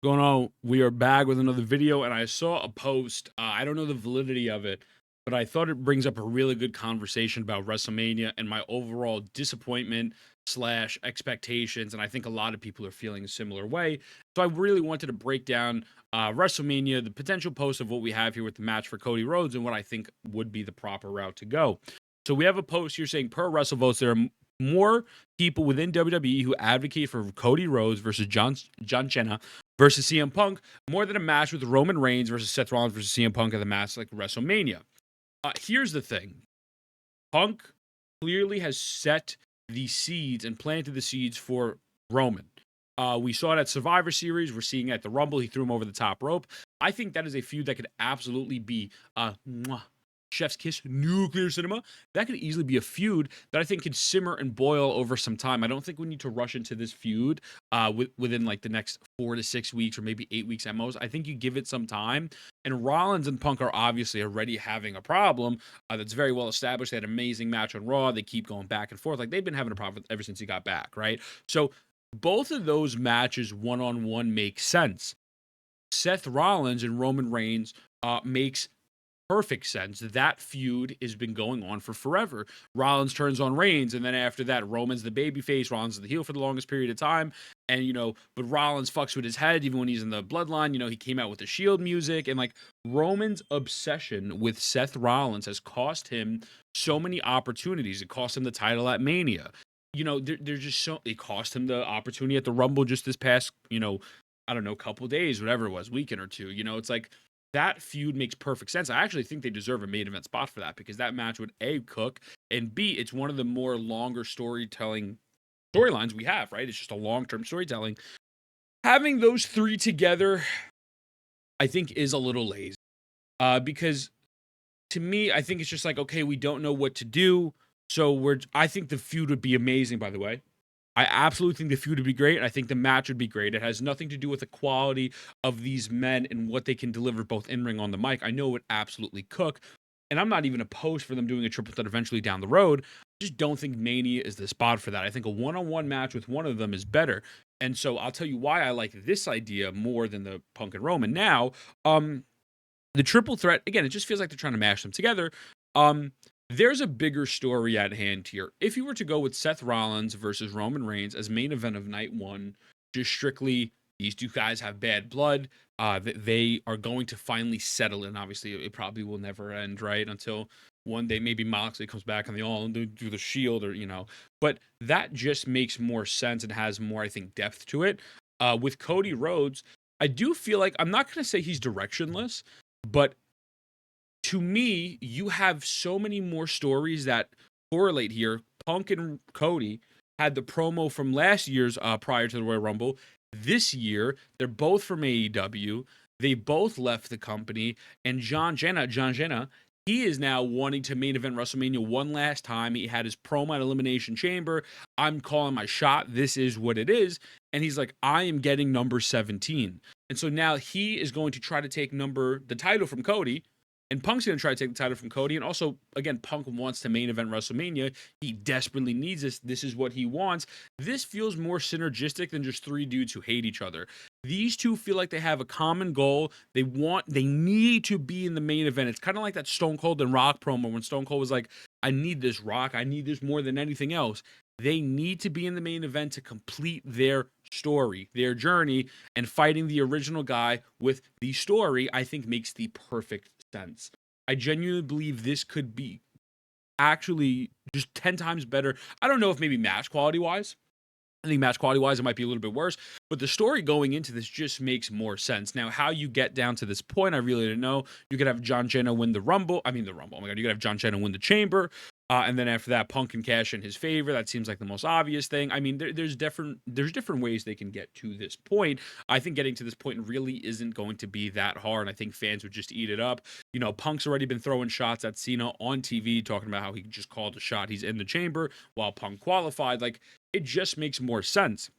Going on? We are back with another video, and I saw a post. I don't know the validity of it, but I thought it brings up a really good conversation about WrestleMania and my overall disappointment slash expectations. And I think a lot of people are feeling a similar way. So I really wanted to break down WrestleMania, the potential post of what we have here with the match for Cody Rhodes, and what I think would be the proper route to go. So we have a post here saying, per WrestleVotes, there are more people within WWE who advocate for Cody Rhodes versus John Cena versus CM Punk more than a match with Roman Reigns versus Seth Rollins versus CM Punk at the match like WrestleMania. Here's the thing. Punk clearly has set the seeds and planted the seeds for Roman. We saw it at Survivor Series. We're seeing it at the Rumble. He threw him over the top rope. I think that is a feud that could absolutely be chef's kiss, nuclear cinema. That could easily be a feud that I think could simmer and boil over some time. I don't think we need to rush into this feud within like the next 4 to 6 weeks or maybe 8 weeks at most. I think you give it some time. And Rollins and Punk are obviously already having a problem that's very well established. They had an amazing match on Raw. They keep going back and forth. Like they've been having a problem ever since he got back, right? So both of those matches one-on-one make sense. Seth Rollins and Roman Reigns makes perfect sense. That feud has been going on for forever. Rollins turns on Reigns, and then after that, Roman's the babyface, Rollins is the heel for the longest period of time. And, but Rollins fucks with his head even when he's in the bloodline. He came out with the Shield music, and like Roman's obsession with Seth Rollins has cost him so many opportunities. It cost him the title at Mania. There's just it cost him the opportunity at the Rumble just this past, I don't know, couple days, whatever it was, weekend or two. It's like, that feud makes perfect sense. I actually think they deserve a main event spot for that because that match would A, cook, and B, it's one of the more longer storylines we have, right? It's just a long-term storytelling. Having those three together, I think, is a little lazy. Because to me, I think it's just like, okay, we don't know what to do. So I think the feud would be amazing, by the way. I absolutely think the feud would be great. I think the match would be great. It has nothing to do with the quality of these men and what they can deliver both in ring on the mic. I know it would absolutely cook. And I'm not even opposed for them doing a triple threat eventually down the road. I just don't think Mania is the spot for that. I think a one-on-one match with one of them is better. And so I'll tell you why I like this idea more than the Punk and Roman. Now, the triple threat, again, it just feels like they're trying to mash them together. There's a bigger story at hand here. If you were to go with Seth Rollins versus Roman Reigns as main event of night one, just strictly these two guys have bad blood. They are going to finally settle in. Obviously, it probably will never end, right? Until one day maybe Moxley comes back and they all do the Shield or, But that just makes more sense and has more, I think, depth to it. With Cody Rhodes, I do feel like, I'm not going to say he's directionless, but to me, you have so many more stories that correlate here. Punk and Cody had the promo from last year's prior to the Royal Rumble. This year, they're both from AEW. They both left the company. And John Cena, he is now wanting to main event WrestleMania one last time. He had his promo at Elimination Chamber. I'm calling my shot. This is what it is. And he's like, I am getting number 17. And so now he is going to try to take the title from Cody. And Punk's going to try to take the title from Cody. And also, again, Punk wants to main event WrestleMania. He desperately needs this. This is what he wants. This feels more synergistic than just three dudes who hate each other. These two feel like they have a common goal. They need to be in the main event. It's kind of like that Stone Cold and Rock promo when Stone Cold was like, I need this, Rock. I need this more than anything else. They need to be in the main event to complete their story, their journey, and fighting the original guy with the story, I think makes the perfect sense. I genuinely believe this could be actually just 10 times better. I don't know if maybe match quality wise. I think match quality wise, it might be a little bit worse, but the story going into this just makes more sense. Now, how you get down to this point, I really don't know. You could have John Cena win the Rumble. Oh my God, you could have John Cena win the Chamber. And then after that, Punk can cash in his favor. That seems like the most obvious thing. I mean, there's different ways they can get to this point. I think getting to this point really isn't going to be that hard. I think fans would just eat it up. Punk's already been throwing shots at Cena on TV, talking about how he just called a shot. He's in the chamber while Punk qualified. Like, it just makes more sense.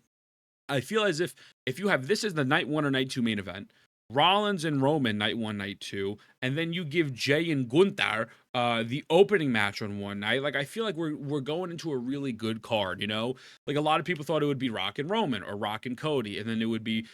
I feel as if you have this as the night one or night two main event, Rollins and Roman night one, night two, and then you give Jay and Gunther the opening match on one night. Like, I feel like we're going into a really good card, Like, a lot of people thought it would be Rock and Roman or Rock and Cody, and then it would be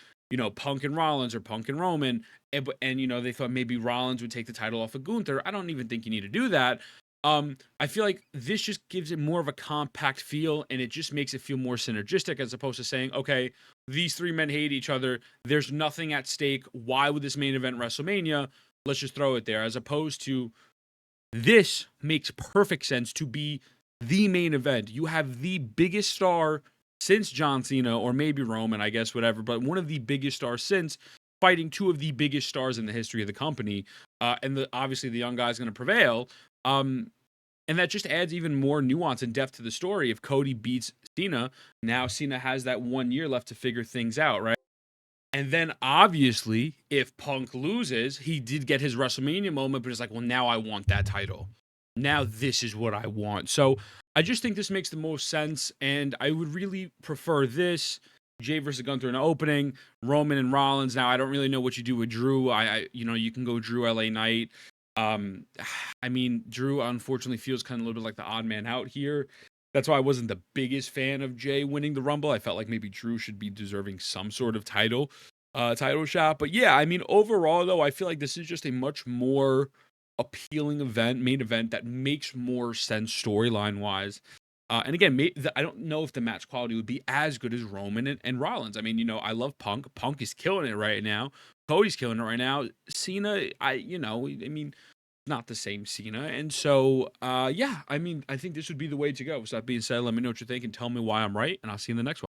Punk and Rollins or Punk and Roman, and they thought maybe Rollins would take the title off of Gunther. I don't even think you need to do that. I feel like this just gives it more of a compact feel, and it just makes it feel more synergistic as opposed to saying, okay, these three men hate each other. There's nothing at stake. Why would this main event WrestleMania? Let's just throw it there. As opposed to this makes perfect sense to be the main event. You have the biggest star since John Cena, or maybe Roman, I guess, whatever, but one of the biggest stars since fighting two of the biggest stars in the history of the company. And obviously the young guy's going to prevail. And that just adds even more nuance and depth to the story. If Cody beats Cena, now Cena has that 1 year left to figure things out, right? And then obviously, if Punk loses, he did get his WrestleMania moment, but it's like, well, now I want that title. Now this is what I want. So I just think this makes the most sense, and I would really prefer this. Jay versus Gunther in the opening, Roman and Rollins. Now I don't really know what you do with Drew. You can go Drew LA Knight. Um, I mean, Drew unfortunately feels kind of a little bit like the odd man out here. That's why I wasn't the biggest fan of Jay winning the Rumble. I felt like maybe Drew should be deserving some sort of title shot. But yeah, I mean, overall though, I feel like this is just a much more appealing main event that makes more sense storyline wise. And again, I don't know if the match quality would be as good as Roman and Rollins. I mean, I love Punk. Punk is killing it right now. Cody's killing it right now. Cena, I mean, not the same Cena. And so, yeah, I mean, I think this would be the way to go. So that being said, let me know what you think and tell me why I'm right, and I'll see you in the next one.